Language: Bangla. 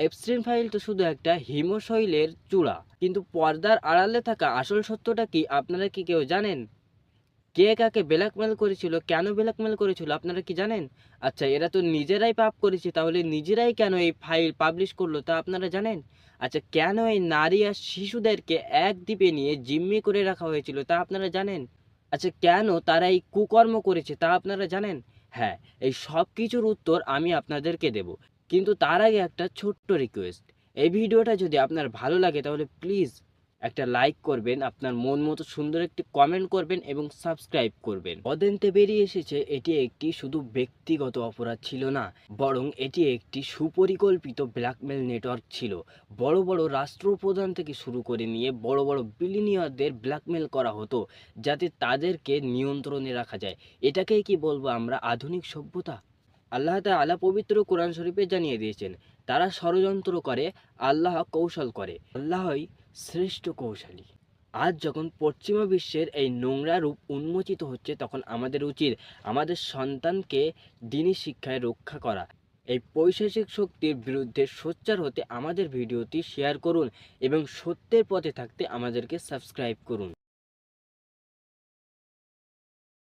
এপস্টিন ফাইল তো শুধু একটা হিমশৈলের চূড়া, কিন্তু পর্দার আড়ালে থাকা আসল সত্যটা কি আপনারা কি কেউ জানেন? কে কাকে ব্ল্যাকমেল করেছিল, কেন ব্ল্যাকমেল করেছিল আপনারা কি জানেন? আচ্ছা, এরা তো নিজেরাই পাপ করেছে, তাহলে নিজেরাই কেন এই ফাইল পাবলিশ করলো তা আপনারা জানেন? আচ্ছা, কেন এই নারী আর শিশুদেরকে এক দ্বীপে নিয়ে জিম্মি করে রাখা হয়েছিল তা আপনারা জানেন? আচ্ছা, কেন তারা এই কুকর্ম করেছে তা আপনারা জানেন? হ্যাঁ, এই সব কিছুর উত্তর আমি আপনাদেরকে দেব, কিন্তু তার আগে একটা ছোট্ট রিকোয়েস্ট। এই ভিডিওটা যদি আপনার ভালো লাগে তাহলে প্লিজ একটা লাইক করবেন, আপনার মন মতো সুন্দর একটি কমেন্ট করবেন এবং সাবস্ক্রাইব করবেন। তদন্তে বেরিয়ে এসেছে এটি একটি শুধু ব্যক্তিগত অপরাধ ছিল না, বরং এটি একটি সুপরিকল্পিত ব্ল্যাকমেল নেটওয়ার্ক ছিল। বড় বড় রাষ্ট্রপ্রধান থেকে শুরু করে নিয়ে বড় বড় বিলিনিয়ারদের ব্ল্যাকমেল করা হতো, যাতে তাদেরকে নিয়ন্ত্রণে রাখা যায়। এটাকেই কি বলবো আমরা, আধুনিক সভ্যতা? আল্লাহ তাআলা পবিত্র কোরআন শরীফে জানিয়ে দিয়েছেন, তারা ষড়যন্ত্র করে, আল্লাহ কৌশল করে, আল্লাহই শ্রেষ্ঠ কৌশলী। আজ যখন পশ্চিমা বিশ্বের এই নোংরা রূপ উন্মোচিত হচ্ছে, তখন আমাদের উচিত আমাদের সন্তানকে দিনী শিক্ষায় রক্ষা করা। এই পৈশাচিক শক্তির বিরুদ্ধে সোচ্চার হতে আমাদের ভিডিওটি শেয়ার করুন এবং সত্যের পথে থাকতে আমাদেরকে সাবস্ক্রাইব করুন।